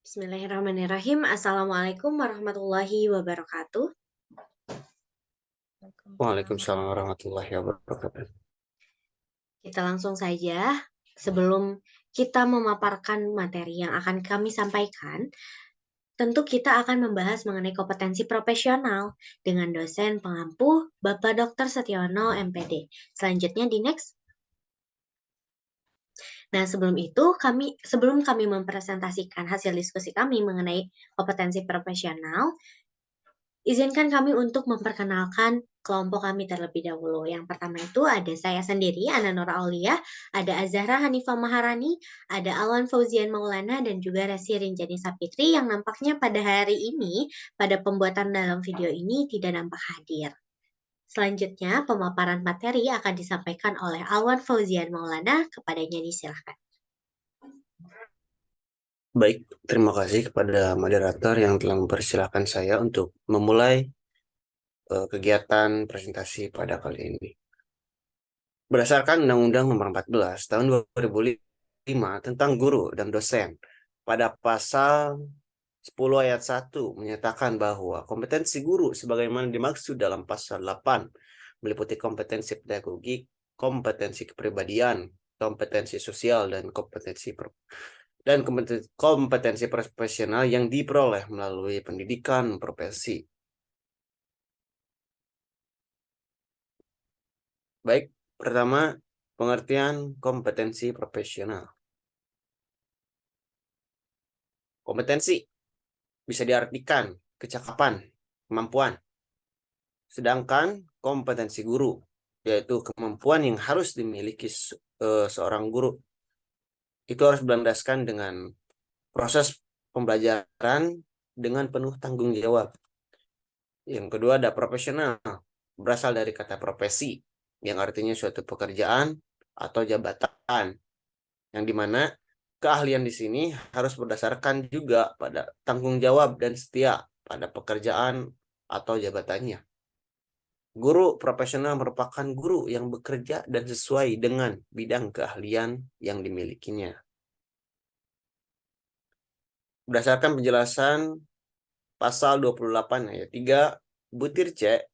Bismillahirrahmanirrahim. Assalamualaikum warahmatullahi wabarakatuh. Waalaikumsalam warahmatullahi wabarakatuh. Kita langsung saja. Sebelum kita memaparkan materi yang akan kami sampaikan, tentu kita akan membahas mengenai kompetensi profesional dengan dosen pengampu Bapak Dr. Setiono, MPD. Selanjutnya di next. Nah, sebelum kami mempresentasikan hasil diskusi kami mengenai kompetensi profesional, izinkan kami untuk memperkenalkan kelompok kami terlebih dahulu. Yang pertama itu ada saya sendiri, Ana Nur Aulia, ada Azahra Hanifah Maharani, ada Alwan Fauzian Maulana, dan juga Resi Rinjani Sapitri yang nampaknya pada hari ini, pada pembuatan dalam video ini tidak nampak hadir. Selanjutnya, pemaparan materi akan disampaikan oleh Alwan Fauzian Maulana. Kepadanya disilahkan. Baik, terima kasih kepada moderator yang telah mempersilahkan saya untuk memulai kegiatan presentasi pada kali ini. Berdasarkan Undang-Undang Nomor 14 Tahun 2005 tentang guru dan dosen, pada pasal 10 ayat 1 menyatakan bahwa kompetensi guru sebagaimana dimaksud dalam pasal 8 meliputi kompetensi pedagogik, kompetensi kepribadian, kompetensi sosial, dan kompetensi profesional yang diperoleh melalui pendidikan profesi. Baik, pertama, pengertian kompetensi profesional. Kompetensi bisa diartikan kecakapan, kemampuan. Sedangkan kompetensi guru, yaitu kemampuan yang harus dimiliki seorang guru, itu harus berlandaskan dengan proses pembelajaran dengan penuh tanggung jawab. Yang kedua ada profesional, berasal dari kata profesi, yang artinya suatu pekerjaan atau jabatan, yang dimana keahlian di sini harus berdasarkan juga pada tanggung jawab dan setia pada pekerjaan atau jabatannya. Guru profesional merupakan guru yang bekerja dan sesuai dengan bidang keahlian yang dimilikinya. Berdasarkan penjelasan pasal 28 ayat 3 butir C,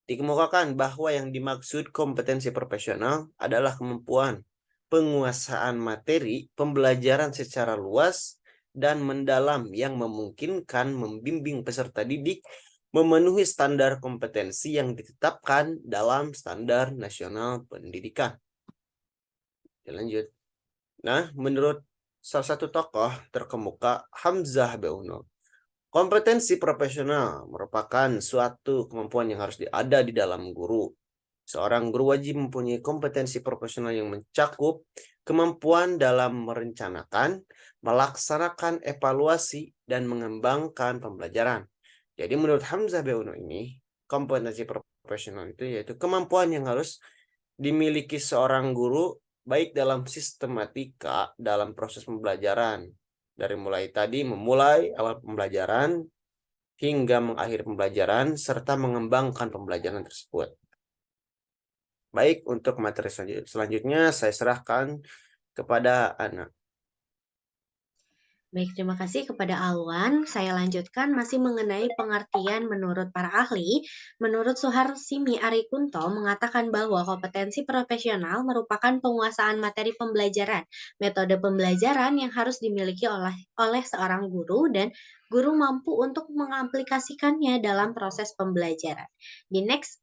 dikemukakan bahwa yang dimaksud kompetensi profesional adalah kemampuan penguasaan materi pembelajaran secara luas dan mendalam yang memungkinkan membimbing peserta didik memenuhi standar kompetensi yang ditetapkan dalam standar nasional pendidikan. Lanjut. Nah, menurut salah satu tokoh terkemuka Hamzah Beuno, kompetensi profesional merupakan suatu kemampuan yang harus ada di dalam guru. Seorang guru wajib mempunyai kompetensi profesional yang mencakup kemampuan dalam merencanakan, melaksanakan evaluasi, dan mengembangkan pembelajaran. Jadi menurut Hamzah Beuno ini, kompetensi profesional itu yaitu kemampuan yang harus dimiliki seorang guru baik dalam sistematika dalam proses pembelajaran. Dari mulai tadi memulai awal pembelajaran hingga mengakhiri pembelajaran serta mengembangkan pembelajaran tersebut. Baik, untuk materi selanjutnya saya serahkan kepada Ana. Baik, terima kasih kepada Alwan. Saya lanjutkan masih mengenai pengertian menurut para ahli. Menurut Suharsimi Arikunto mengatakan bahwa kompetensi profesional merupakan penguasaan materi pembelajaran, metode pembelajaran yang harus dimiliki oleh seorang guru dan guru mampu untuk mengaplikasikannya dalam proses pembelajaran. Di next.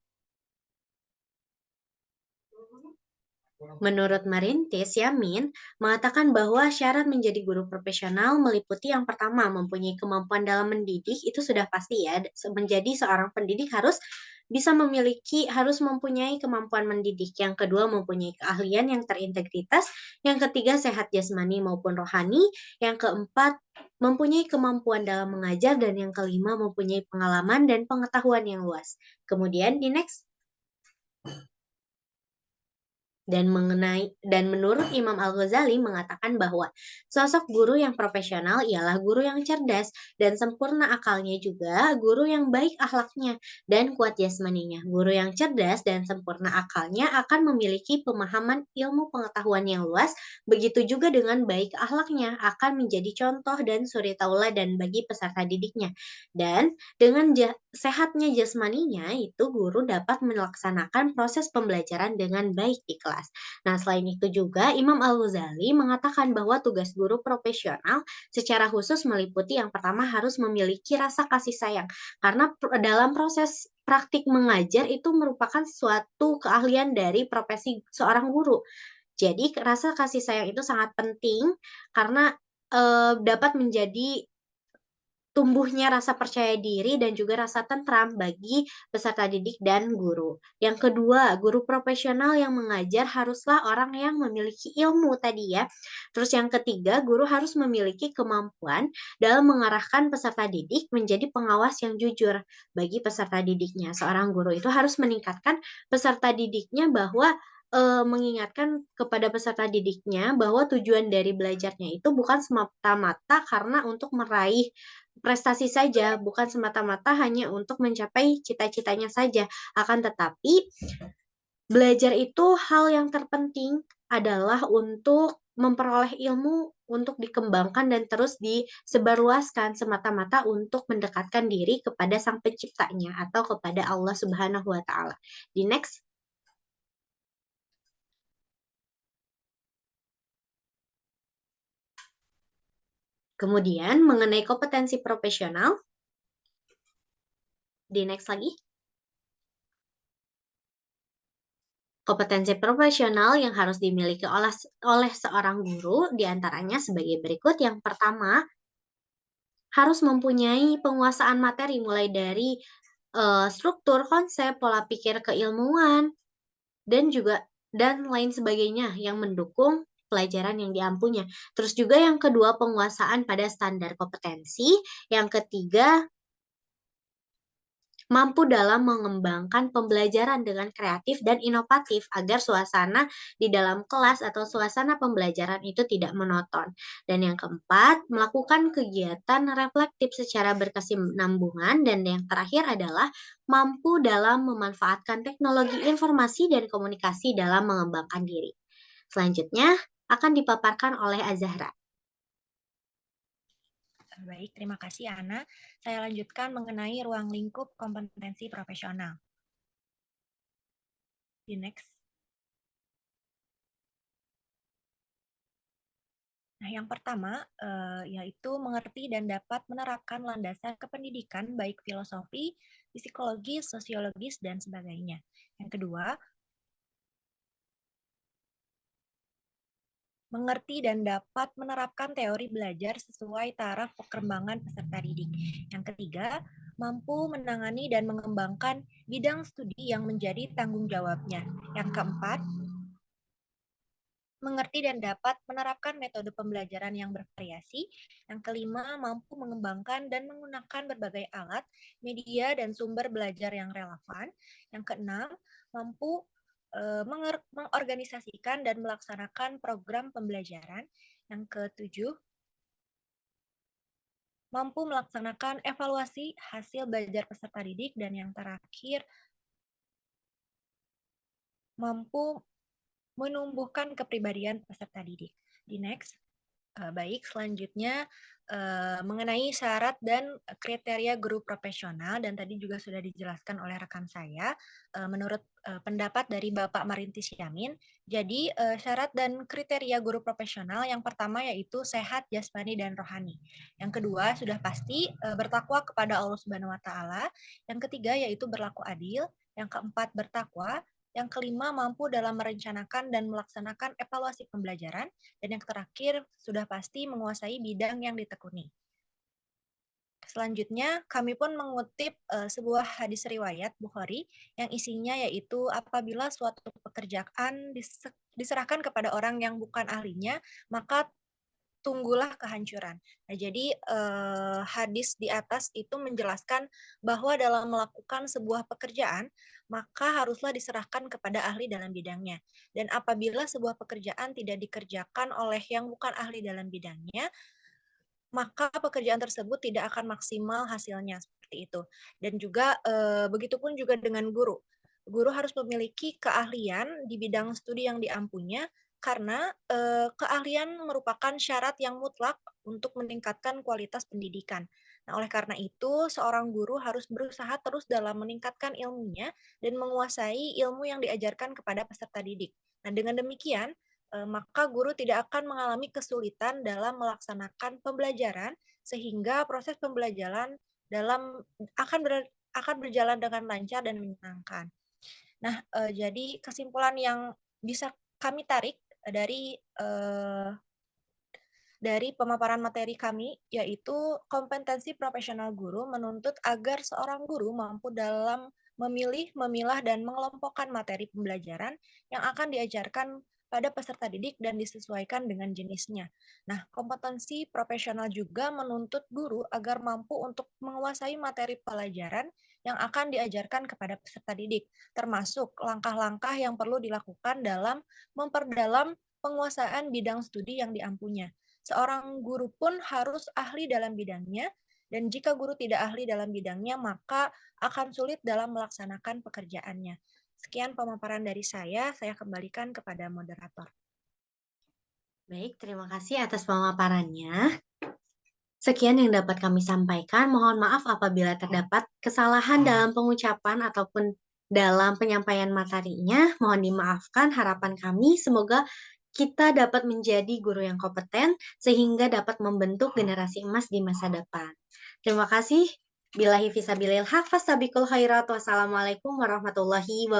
Menurut Marintis Yamin, mengatakan bahwa syarat menjadi guru profesional meliputi yang pertama, mempunyai kemampuan dalam mendidik, itu sudah pasti ya. Menjadi seorang pendidik harus mempunyai kemampuan mendidik. Yang kedua, mempunyai keahlian yang terintegritas. Yang ketiga, sehat jasmani maupun rohani. Yang keempat, mempunyai kemampuan dalam mengajar. Dan yang kelima, mempunyai pengalaman dan pengetahuan yang luas. Kemudian di next. Dan menurut Imam Al-Ghazali mengatakan bahwa sosok guru yang profesional ialah guru yang cerdas dan sempurna akalnya, juga guru yang baik akhlaknya dan kuat jasmaninya. Guru yang cerdas dan sempurna akalnya akan memiliki pemahaman ilmu pengetahuan yang luas, begitu juga dengan baik akhlaknya akan menjadi contoh dan suri tauladan bagi peserta didiknya. Dan dengan sehatnya jasmaninya, itu guru dapat melaksanakan proses pembelajaran dengan baik di kelas. Nah, selain itu juga Imam Al-Ghazali mengatakan bahwa tugas guru profesional secara khusus meliputi yang pertama harus memiliki rasa kasih sayang. Karena dalam proses praktik mengajar itu merupakan suatu keahlian dari profesi seorang guru. Jadi rasa kasih sayang itu sangat penting karena dapat menjadi tumbuhnya rasa percaya diri dan juga rasa tentram bagi peserta didik dan guru. Yang kedua, guru profesional yang mengajar haruslah orang yang memiliki ilmu tadi ya. Terus yang ketiga, guru harus memiliki kemampuan dalam mengarahkan peserta didik menjadi pengawas yang jujur bagi peserta didiknya. Seorang guru itu harus meningkatkan peserta didiknya bahwa mengingatkan kepada peserta didiknya bahwa tujuan dari belajarnya itu bukan semata-mata karena untuk meraih prestasi saja, bukan semata-mata hanya untuk mencapai cita-citanya saja. Akan tetapi, belajar itu hal yang terpenting adalah untuk memperoleh ilmu untuk dikembangkan dan terus disebarluaskan semata-mata untuk mendekatkan diri kepada Sang Penciptanya atau kepada Allah Subhanahu wa taala. Di next. Kemudian mengenai kompetensi profesional, di next lagi. Kompetensi profesional yang harus dimiliki oleh seorang guru diantaranya sebagai berikut. Yang pertama, harus mempunyai penguasaan materi mulai dari struktur, konsep, pola pikir keilmuan, dan lain sebagainya yang mendukung pelajaran yang diampunya. Terus juga yang kedua, penguasaan pada standar kompetensi. Yang ketiga, mampu dalam mengembangkan pembelajaran dengan kreatif dan inovatif agar suasana di dalam kelas atau suasana pembelajaran itu tidak monoton. Dan yang keempat, melakukan kegiatan reflektif secara berkesinambungan. Dan yang terakhir adalah mampu dalam memanfaatkan teknologi informasi dan komunikasi dalam mengembangkan diri. Selanjutnya akan dipaparkan oleh Azahra. Baik, terima kasih Ana. Saya lanjutkan mengenai ruang lingkup kompetensi profesional. Di next. Nah, yang pertama yaitu mengerti dan dapat menerapkan landasan kependidikan baik filosofi, psikologi, sosiologis, dan sebagainya. Yang kedua, mengerti dan dapat menerapkan teori belajar sesuai taraf perkembangan peserta didik. Yang ketiga, mampu menangani dan mengembangkan bidang studi yang menjadi tanggung jawabnya. Yang keempat, mengerti dan dapat menerapkan metode pembelajaran yang bervariasi. Yang kelima, mampu mengembangkan dan menggunakan berbagai alat, media, dan sumber belajar yang relevan. Yang keenam, mampu mengorganisasikan dan melaksanakan program pembelajaran. Yang ketujuh, mampu melaksanakan evaluasi hasil belajar peserta didik. Dan yang terakhir, mampu menumbuhkan kepribadian peserta didik. Di next. Baik, selanjutnya mengenai syarat dan kriteria guru profesional, dan tadi juga sudah dijelaskan oleh rekan saya menurut pendapat dari Bapak Marintis Yamin. Jadi syarat dan kriteria guru profesional yang pertama yaitu sehat jasmani dan rohani. Yang kedua sudah pasti bertakwa kepada Allah Subhanahu wa taala. Yang ketiga yaitu berlaku adil. Yang keempat bertakwa. Yang kelima mampu dalam merencanakan dan melaksanakan evaluasi pembelajaran. Dan yang terakhir, sudah pasti menguasai bidang yang ditekuni. Selanjutnya, kami pun mengutip sebuah hadis riwayat Bukhari yang isinya yaitu apabila suatu pekerjaan diserahkan kepada orang yang bukan ahlinya, maka tunggulah kehancuran. Nah, jadi hadis di atas itu menjelaskan bahwa dalam melakukan sebuah pekerjaan, maka haruslah diserahkan kepada ahli dalam bidangnya. Dan apabila sebuah pekerjaan tidak dikerjakan oleh yang bukan ahli dalam bidangnya, maka pekerjaan tersebut tidak akan maksimal hasilnya, seperti itu. Dan juga begitupun juga dengan guru. Guru harus memiliki keahlian di bidang studi yang diampunya karena keahlian merupakan syarat yang mutlak untuk meningkatkan kualitas pendidikan. Nah, oleh karena itu, seorang guru harus berusaha terus dalam meningkatkan ilmunya dan menguasai ilmu yang diajarkan kepada peserta didik. Nah, dengan demikian, maka guru tidak akan mengalami kesulitan dalam melaksanakan pembelajaran sehingga proses pembelajaran akan berjalan dengan lancar dan menyenangkan. Nah, jadi kesimpulan yang bisa kami tarik dari pemaparan materi kami, yaitu kompetensi profesional guru menuntut agar seorang guru mampu dalam memilih, memilah, dan mengelompokkan materi pembelajaran yang akan diajarkan pada peserta didik dan disesuaikan dengan jenisnya. Nah, kompetensi profesional juga menuntut guru agar mampu untuk menguasai materi pelajaran yang akan diajarkan kepada peserta didik, termasuk langkah-langkah yang perlu dilakukan dalam memperdalam penguasaan bidang studi yang diampunya. Seorang guru pun harus ahli dalam bidangnya, dan jika guru tidak ahli dalam bidangnya, maka akan sulit dalam melaksanakan pekerjaannya. Sekian pemaparan dari saya kembalikan kepada moderator. Baik, terima kasih atas pemaparannya. Sekian yang dapat kami sampaikan. Mohon maaf apabila terdapat kesalahan dalam pengucapan ataupun dalam penyampaian materinya. Mohon dimaafkan. Harapan kami semoga kita dapat menjadi guru yang kompeten sehingga dapat membentuk generasi emas di masa depan. Terima kasih. Billahi fisabilil haq, fastabiqul khairat. Wassalamualaikum warahmatullahi wabarakatuh.